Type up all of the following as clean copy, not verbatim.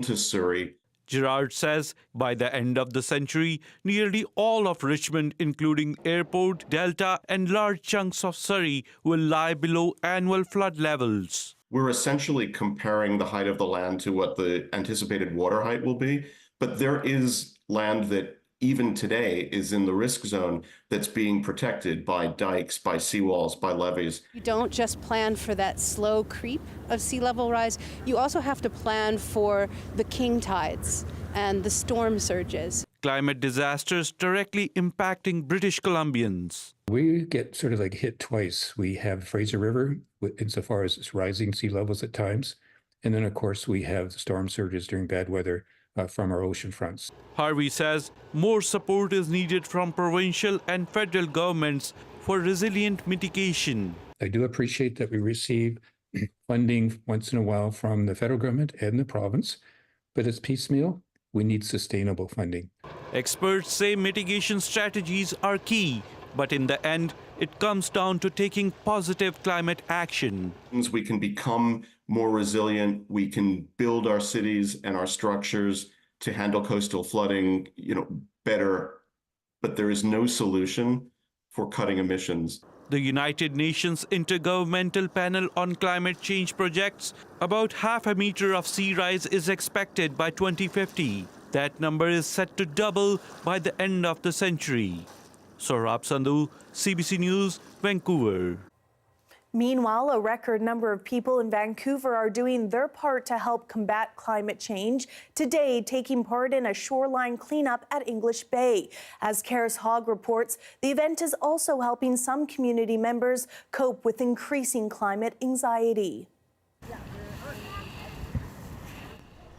to Surrey. Gerard says by the end of the century, nearly all of Richmond, including Airport, Delta, and large chunks of Surrey, will lie below annual flood levels. We're essentially comparing the height of the land to what the anticipated water height will be, but there is land that even today is in the risk zone that's being protected by dikes, by seawalls, by levees. You don't just plan for that slow creep of sea level rise, you also have to plan for the king tides and the storm surges. Climate disasters directly impacting British Columbians. We get sort of like hit twice. We have Fraser River insofar as it's rising sea levels at times. And then, of course, we have storm surges during bad weather from our ocean fronts. Harvey says more support is needed from provincial and federal governments for resilient mitigation. I do appreciate that we receive funding once in a while from the federal government and the province, but it's piecemeal. We need sustainable funding. Experts say mitigation strategies are key, but in the end, it comes down to taking positive climate action. We can become more resilient. We can build our cities and our structures to handle coastal flooding, better. But there is no solution for cutting emissions. The United Nations Intergovernmental Panel on Climate Change projects about half a meter of sea rise is expected by 2050. That number is set to double by the end of the century. Saurabh Sandhu, CBC News, Vancouver. Meanwhile, a record number of people in Vancouver are doing their part to help combat climate change, today taking part in a shoreline cleanup at English Bay. As Karis Hogg reports, the event is also helping some community members cope with increasing climate anxiety.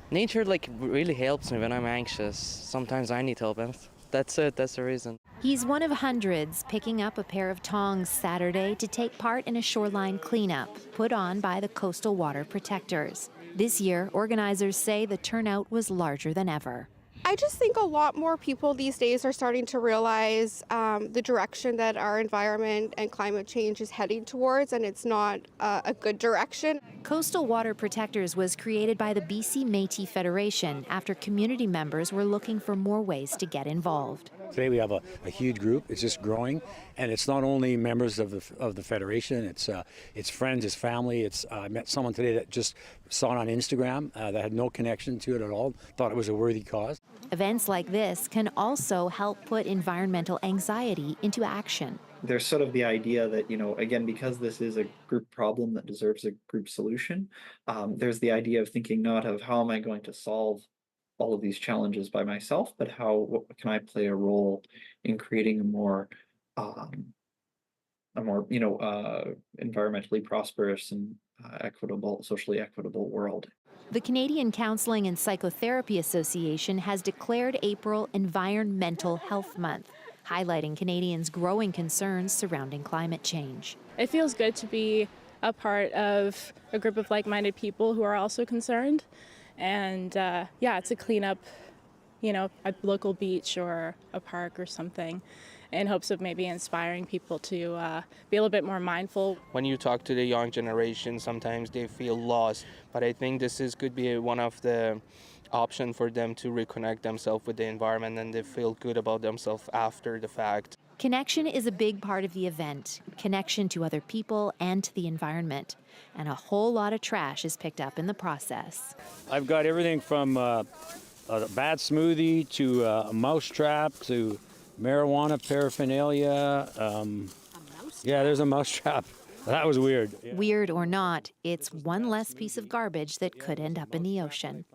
Nature really helps me when I'm anxious. Sometimes I need help, and that's it, that's the reason. He's one of hundreds picking up a pair of tongs Saturday to take part in a shoreline cleanup put on by the Coastal Water Protectors. This year, organizers say the turnout was larger than ever. I just think a lot more people these days are starting to realize the direction that our environment and climate change is heading towards, and it's not a good direction. Coastal Water Protectors was created by the BC Métis Federation after community members were looking for more ways to get involved. Today we have a huge group. It's just growing, and it's not only members of the federation. It's friends, it's family. I met someone today that just saw it on Instagram that had no connection to it at all. Thought it was a worthy cause. Events like this can also help put environmental anxiety into action. There's sort of the idea that, again, because this is a group problem that deserves a group solution, there's the idea of thinking not of how am I going to solve all of these challenges by myself, but what can I play a role in creating a more environmentally prosperous and socially equitable world. The Canadian Counselling and Psychotherapy Association has declared April Environmental Health Month, highlighting Canadians' growing concerns surrounding climate change. It feels good to be a part of a group of like-minded people who are also concerned. And it's a cleanup, at a local beach or a park or something, in hopes of maybe inspiring people to be a little bit more mindful. When you talk to the young generation, sometimes they feel lost, but I think could be one of the options for them to reconnect themselves with the environment, and they feel good about themselves after the fact. Connection is a big part of the event, connection to other people and to the environment. And a whole lot of trash is picked up in the process. I've got everything from a bad smoothie to a mouse trap to marijuana paraphernalia. Yeah, there's a mouse trap. That was weird. Weird or not, it's one less piece of garbage that could end up in the ocean.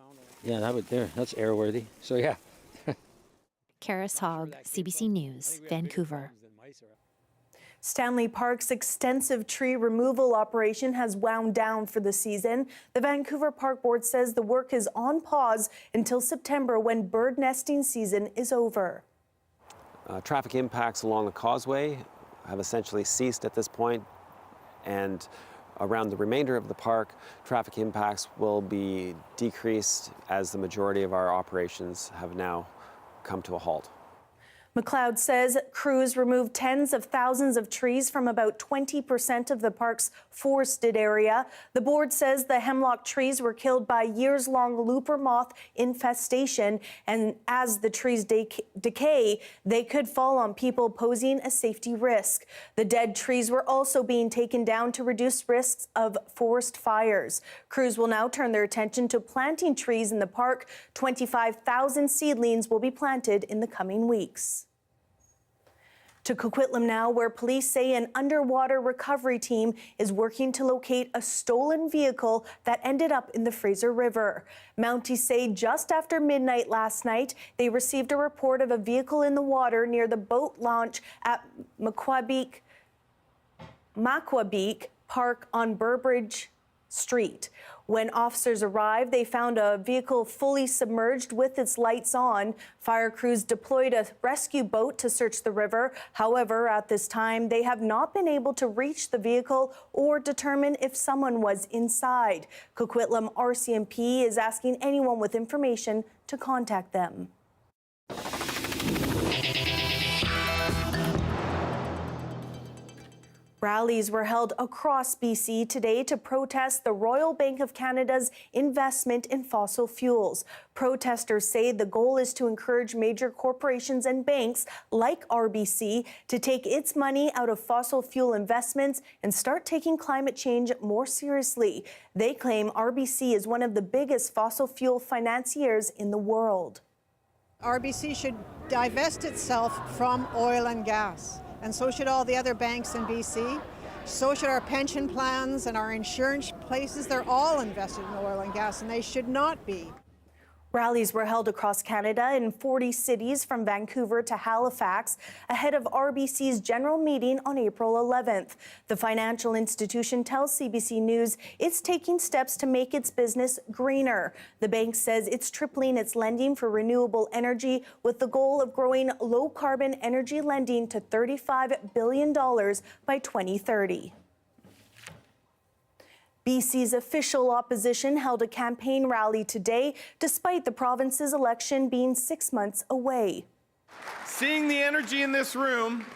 Yeah, that's airworthy. So yeah. Karis Hogg, CBC News, Vancouver. Stanley Park's extensive tree removal operation has wound down for the season. The Vancouver Park Board says the work is on pause until September, when bird nesting season is over. Traffic impacts along the causeway have essentially ceased at this point, and around the remainder of the park, traffic impacts will be decreased as the majority of our operations have now come to a halt. McLeod says crews removed tens of thousands of trees from about 20% of the park's forested area. The board says the hemlock trees were killed by years-long looper moth infestation, and as the trees decay, they could fall on people, posing a safety risk. The dead trees were also being taken down to reduce risks of forest fires. Crews will now turn their attention to planting trees in the park. 25,000 seedlings will be planted in the coming weeks. To Coquitlam now, where police say an underwater recovery team is working to locate a stolen vehicle that ended up in the Fraser River. Mounties say just after midnight last night, they received a report of a vehicle in the water near the boat launch at Maquabeek Park on Burbridge Street. When officers arrived, they found a vehicle fully submerged with its lights on. Fire crews deployed a rescue boat to search the river. However, at this time, they have not been able to reach the vehicle or determine if someone was inside. Coquitlam RCMP is asking anyone with information to contact them. Rallies were held across BC today to protest the Royal Bank of Canada's investment in fossil fuels. Protesters say the goal is to encourage major corporations and banks like RBC to take its money out of fossil fuel investments and start taking climate change more seriously. They claim RBC is one of the biggest fossil fuel financiers in the world. RBC should divest itself from oil and gas. And so should all the other banks in BC. So should our pension plans and our insurance places. They're all invested in oil and gas, and they should not be. Rallies were held across Canada in 40 cities from Vancouver to Halifax ahead of RBC's general meeting on April 11th. The financial institution tells CBC News it's taking steps to make its business greener. The bank says it's tripling its lending for renewable energy with the goal of growing low-carbon energy lending to $35 billion by 2030. BC's official opposition held a campaign rally today, despite the province's election being 6 months away. Seeing the energy in this room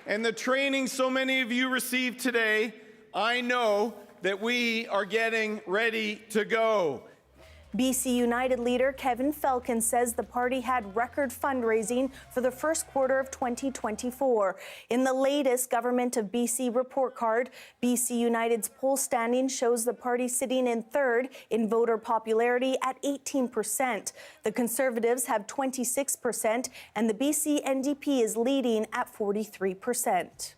and the training so many of you received today, I know that we are getting ready to go. BC United leader Kevin Falcon says the party had record fundraising for the first quarter of 2024. In the latest Government of BC report card, BC United's poll standing shows the party sitting in third in voter popularity at 18%. The Conservatives have 26%, and the BC NDP is leading at 43%.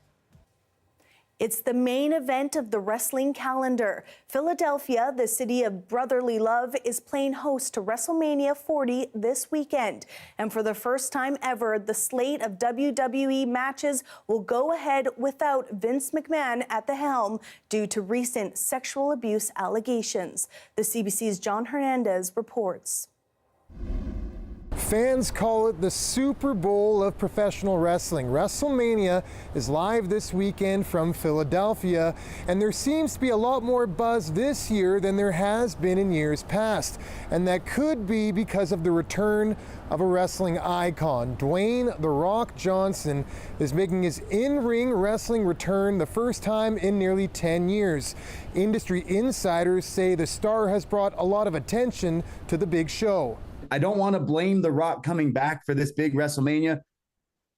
It's the main event of the wrestling calendar. Philadelphia, the city of brotherly love, is playing host to WrestleMania 40 this weekend. And for the first time ever, the slate of WWE matches will go ahead without Vince McMahon at the helm due to recent sexual abuse allegations. The CBC's John Hernandez reports. Fans call it the Super Bowl of professional wrestling. WrestleMania is live this weekend from Philadelphia, and there seems to be a lot more buzz this year than there has been in years past. And that could be because of the return of a wrestling icon. Dwayne "The Rock" Johnson is making his in-ring wrestling return the first time in nearly 10 years. Industry insiders say the star has brought a lot of attention to the big show. I don't want to blame The Rock coming back for this big WrestleMania,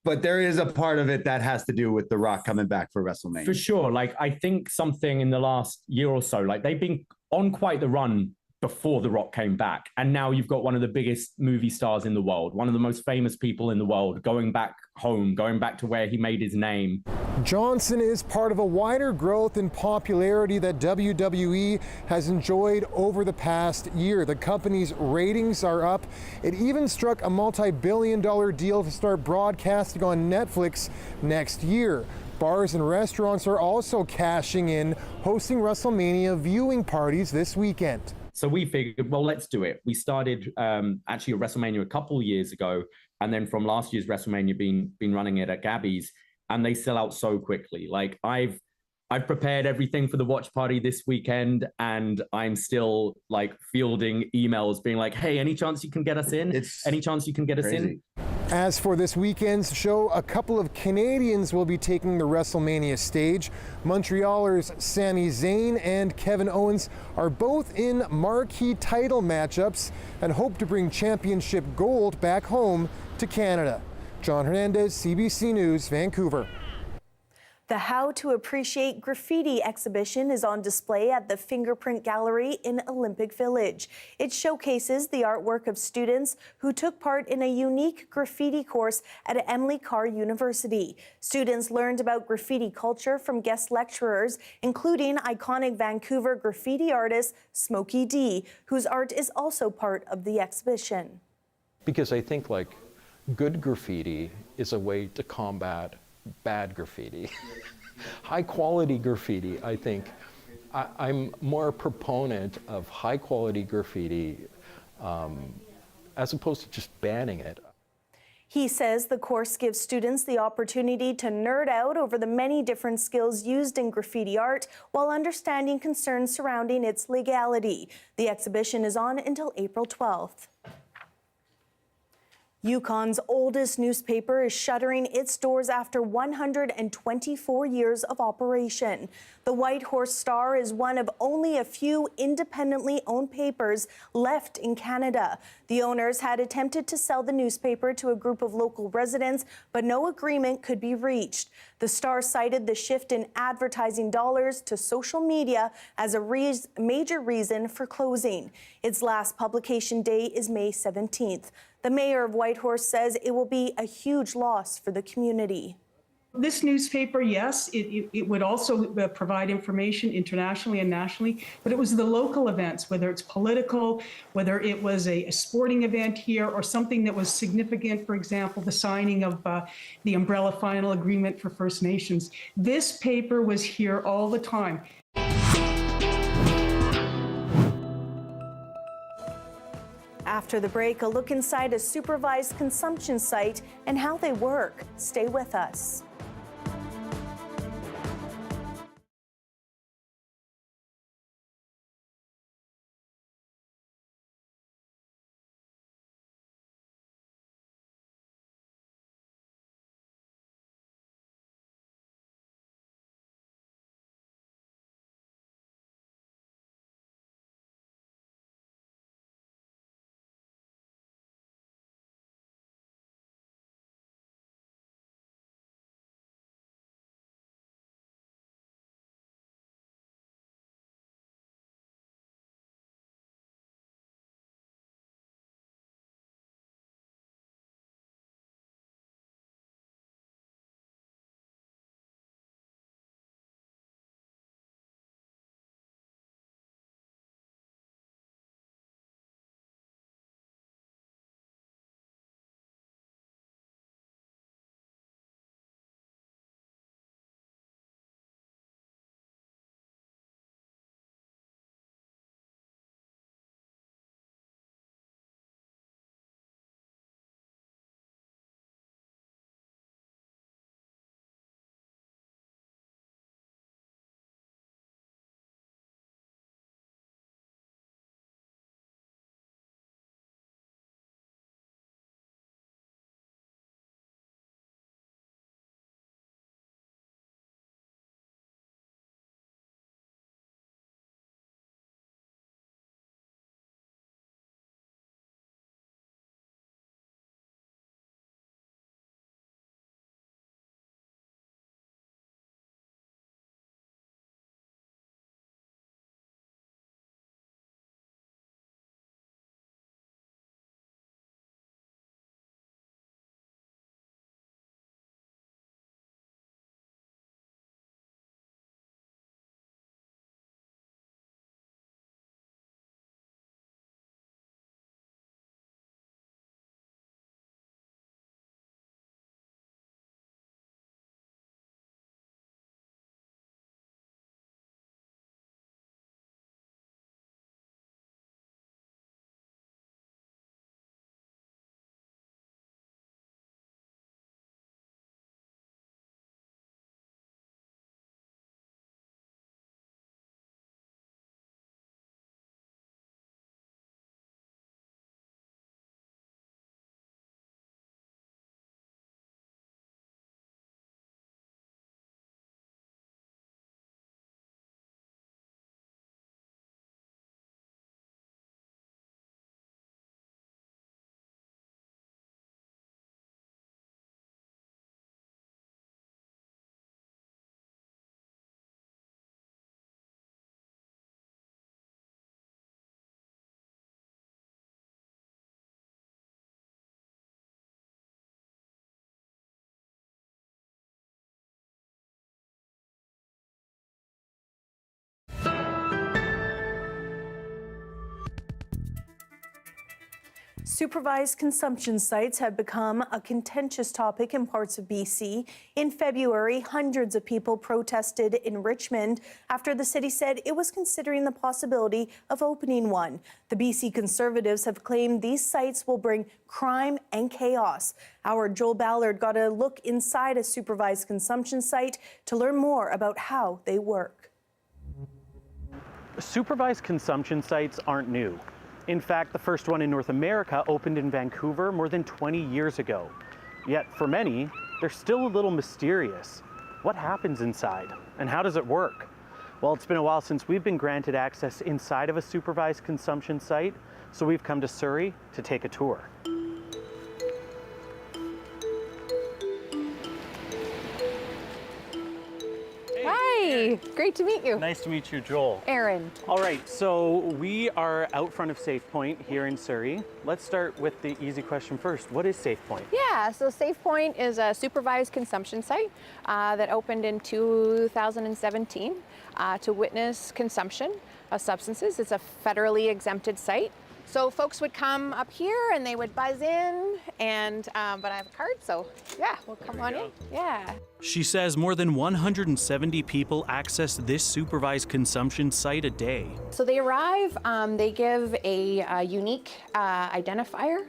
but there is a part of it that has to do with The Rock coming back for WrestleMania. For sure. Like, I think something in the last year or so, like they've been on quite the run before The Rock came back. And now you've got one of the biggest movie stars in the world, one of the most famous people in the world, going back home, going back to where he made his name. Johnson is part of a wider growth in popularity that WWE has enjoyed over the past year. The company's ratings are up. It even struck a multi-billion-dollar deal to start broadcasting on Netflix next year. Bars and restaurants are also cashing in, hosting WrestleMania viewing parties this weekend. So we figured, well, let's do it. We started actually at WrestleMania a couple years ago, and then from last year's WrestleMania, been running it at Gabby's, and they sell out so quickly. Like I've prepared everything for the watch party this weekend, and I'm still like fielding emails being like, hey, any chance you can get us in? Any chance you can get us in? As for this weekend's show, a couple of Canadians will be taking the WrestleMania stage. Montrealers Sami Zayn and Kevin Owens are both in marquee title matchups and hope to bring championship gold back home to Canada. John Hernandez, CBC News, Vancouver. The How to Appreciate Graffiti exhibition is on display at the Fingerprint Gallery in Olympic Village. It showcases the artwork of students who took part in a unique graffiti course at Emily Carr University. Students learned about graffiti culture from guest lecturers, including iconic Vancouver graffiti artist Smokey D, whose art is also part of the exhibition. Because I think like good graffiti is a way to combat bad graffiti. High quality graffiti, I think, I'm more a proponent of high quality graffiti as opposed to just banning it. He says the course gives students the opportunity to nerd out over the many different skills used in graffiti art while understanding concerns surrounding its legality. The exhibition is on until April 12th. Yukon's oldest newspaper is shuttering its doors after 124 years of operation. The White Horse Star is one of only a few independently owned papers left in Canada. The owners had attempted to sell the newspaper to a group of local residents, but no agreement could be reached. The Star cited the shift in advertising dollars to social media as a major reason for closing. Its last publication day is May 17th. The mayor of Whitehorse says it will be a huge loss for the community. This newspaper, yes, it would also provide information internationally and nationally, but it was the local events, whether it's political, whether it was a sporting event here or something that was significant, for example, the signing of the Umbrella Final Agreement for First Nations. This paper was here all the time. After the break, a look inside a supervised consumption site and how they work. Stay with us. Supervised consumption sites have become a contentious topic in parts of BC. In February, hundreds of people protested in Richmond after the city said it was considering the possibility of opening one. The BC Conservatives have claimed these sites will bring crime and chaos. Our Joel Ballard got a look inside a supervised consumption site to learn more about how they work. Supervised consumption sites aren't new. In fact, the first one in North America opened in Vancouver more than 20 years ago. Yet for many, they're still a little mysterious. What happens inside, and how does it work? Well, it's been a while since we've been granted access inside of a supervised consumption site, so we've come to Surrey to take a tour. Hi, great to meet you. Nice to meet you, Joel. Erin. All right, so we are out front of Safe Point here in Surrey. Let's start with the easy question first. What is Safe Point? Yeah, so Safe Point is a supervised consumption site that opened in 2017 to witness consumption of substances. It's a federally exempted site. So folks would come up here and they would buzz in, and but I have a card, so yeah, we'll come on in. Yeah. She says more than 170 people access this supervised consumption site a day. So they arrive, they give a unique identifier.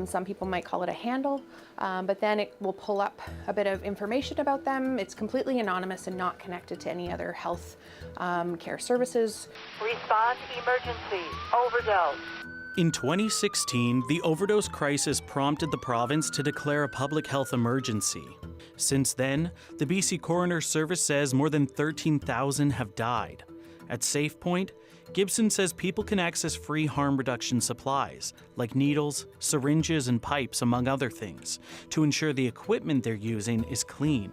Some people might call it a handle, but then it will pull up a bit of information about them. It's completely anonymous and not connected to any other health care services. Response emergency, overdose. In 2016, the overdose crisis prompted the province to declare a public health emergency. Since then, the BC Coroner's Service says more than 13,000 have died. At Safe Point, Gibson says people can access free harm reduction supplies, like needles, syringes, and pipes, among other things, to ensure the equipment they're using is clean.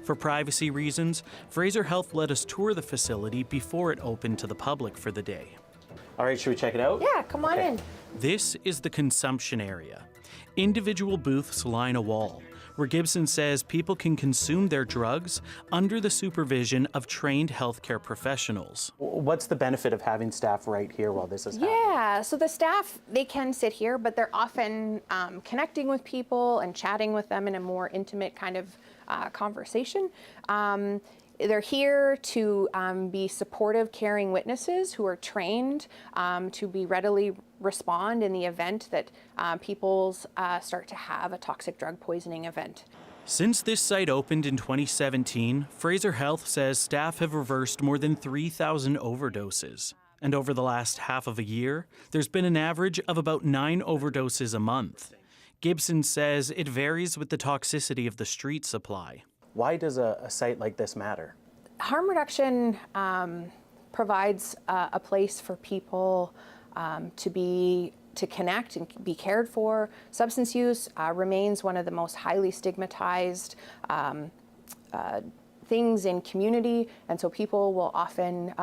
For privacy reasons, Fraser Health let us tour the facility before it opened to the public for the day. All right, should we check it out? Yeah, come on in. This is the consumption area. Individual booths line a wall, where Gibson says people can consume their drugs under the supervision of trained healthcare professionals. What's the benefit of having staff right here while this is happening? Yeah, so the staff, they can sit here, but they're often connecting with people and chatting with them in a more intimate kind of conversation. They're here to be supportive, caring witnesses who are trained to be readily respond in the event that people start to have a toxic drug poisoning event. Since this site opened in 2017, Fraser Health says staff have reversed more than 3,000 overdoses. And over the last half of a year, there's been an average of about 9 overdoses a month. Gibson says it varies with the toxicity of the street supply. Why does a site like this matter? Harm reduction provides a place for people to connect and be cared for. Substance use remains one of the most highly stigmatized things in community, and so people will often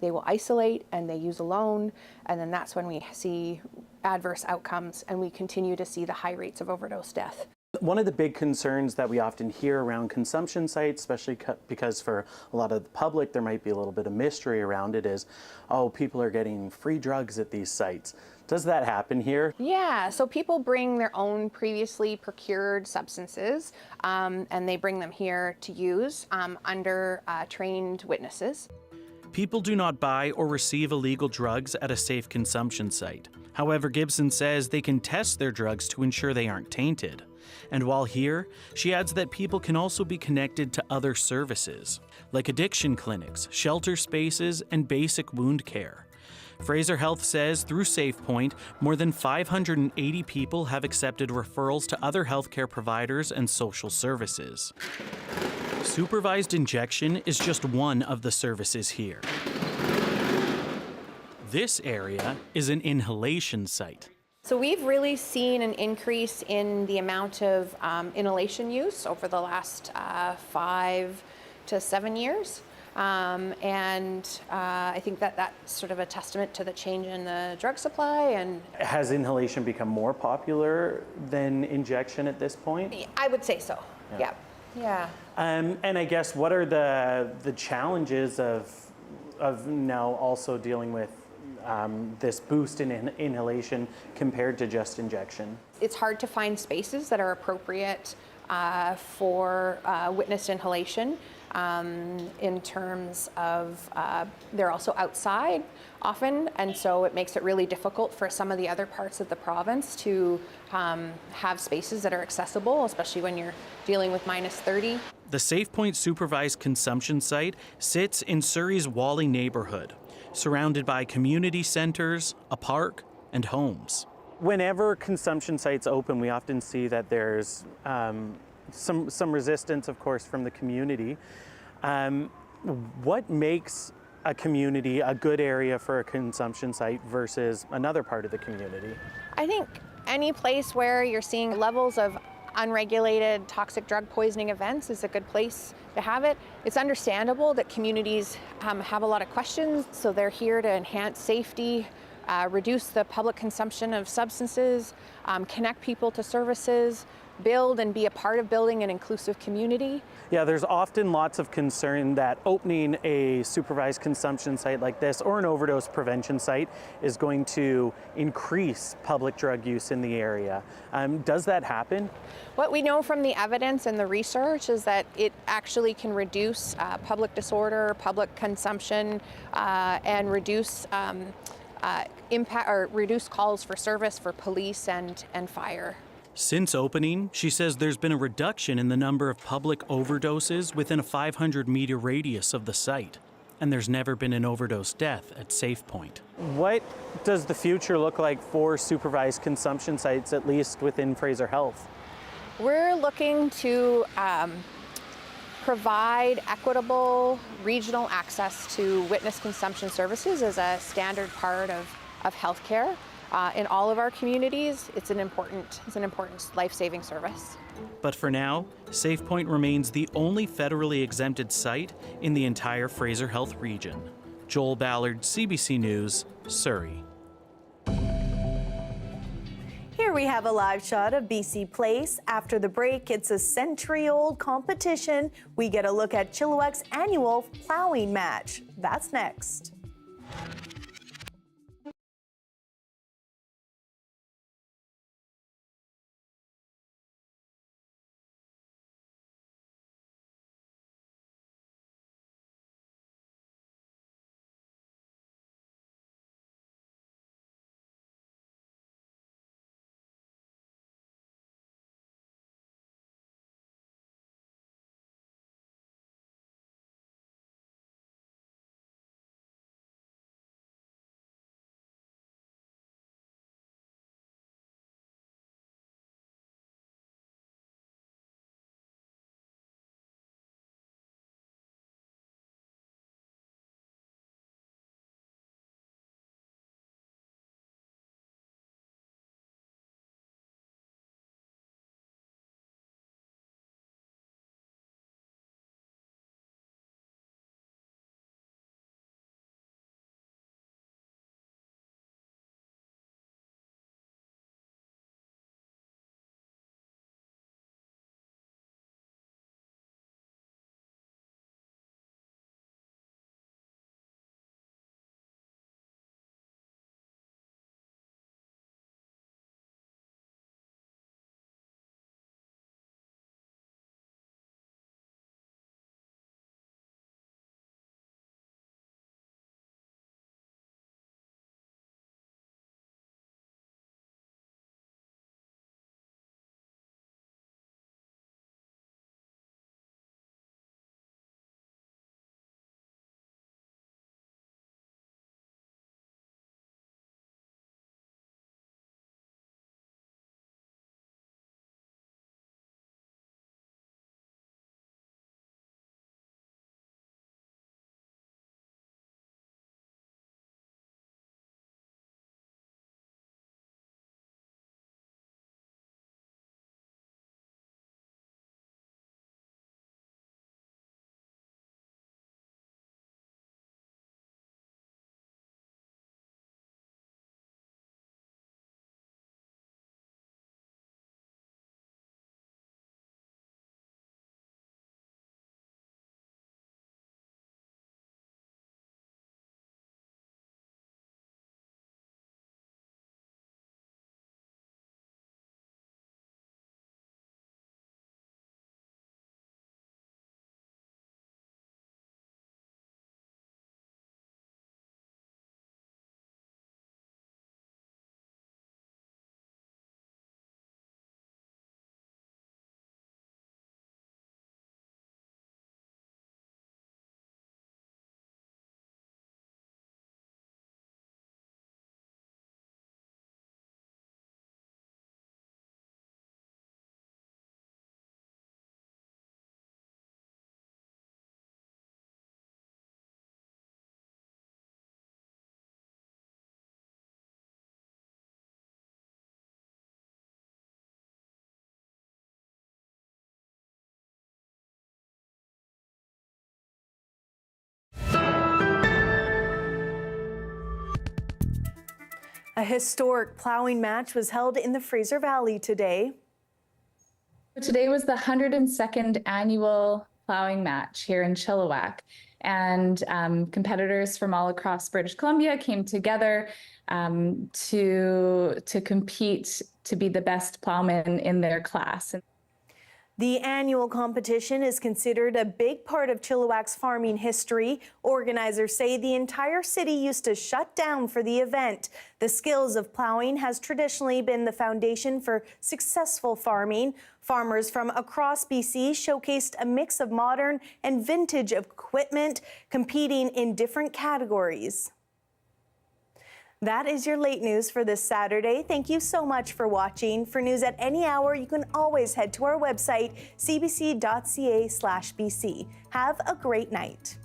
they will isolate and they use alone, and then that's when we see adverse outcomes and we continue to see the high rates of overdose death. One of the big concerns that we often hear around consumption sites, especially because for a lot of the public there might be a little bit of mystery around it, is, oh, people are getting free drugs at these sites. Does that happen here? Yeah, so people bring their own previously procured substances and they bring them here to use under trained witnesses. People do not buy or receive illegal drugs at a safe consumption site. However, Gibson says they can test their drugs to ensure they aren't tainted. And while here, she adds that people can also be connected to other services, like addiction clinics, shelter spaces, and basic wound care. Fraser Health says through Safe Point, more than 580 people have accepted referrals to other healthcare providers and social services. Supervised injection is just one of the services here. This area is an inhalation site. So we've really seen an increase in the amount of inhalation use over the last 5 to 7 years. And I think that that's sort of a testament to the change in the drug supply. And has inhalation become more popular than injection at this point? I would say so, yeah. And I guess what are the challenges of now also dealing with this boost in inhalation compared to just injection? It's hard to find spaces that are appropriate for witnessed inhalation. In terms of they're also outside often, and so it makes it really difficult for some of the other parts of the province to have spaces that are accessible, especially when you're dealing with -30. The Safe Point Supervised Consumption Site sits in Surrey's Whalley neighborhood, surrounded by community centers, a park, and homes. Whenever consumption sites open, we often see that there's some resistance, of course, from the community. What makes a community a good area for a consumption site versus another part of the community? I think any place where you're seeing levels of unregulated toxic drug poisoning events is a good place to have it. It's understandable that communities have a lot of questions, so they're here to enhance safety, reduce the public consumption of substances, connect people to services, build and be a part of building an inclusive community. Yeah, there's often lots of concern that opening a supervised consumption site like this or an overdose prevention site is going to increase public drug use in the area. Does that happen? What we know from the evidence and the research is that it actually can reduce public disorder, public consumption, and reduce impact or reduce calls for service for police and fire. Since opening, she says there's been a reduction in the number of public overdoses within a 500-meter radius of the site, and there's never been an overdose death at Safe Point. What does the future look like for supervised consumption sites, at least within Fraser Health? We're looking to provide equitable regional access to witness consumption services as a standard part of healthcare. In all of our communities, it's an important life-saving service. But for now, Safe Point remains the only federally exempted site in the entire Fraser Health region. Joel Ballard, CBC News, Surrey. Here we have a live shot of BC Place. After the break, it's a century-old competition. We get a look at Chilliwack's annual plowing match. That's next. A historic plowing match was held in the Fraser Valley today. Today was the 102nd annual plowing match here in Chilliwack, and competitors from all across British Columbia came together to compete to be the best plowmen in their class. The annual competition is considered a big part of Chilliwack's farming history. Organizers say the entire city used to shut down for the event. The skills of plowing has traditionally been the foundation for successful farming. Farmers from across BC showcased a mix of modern and vintage equipment, competing in different categories. That is your late news for this Saturday. Thank you so much for watching. For news at any hour, you can always head to our website, cbc.ca/bc. Have a great night.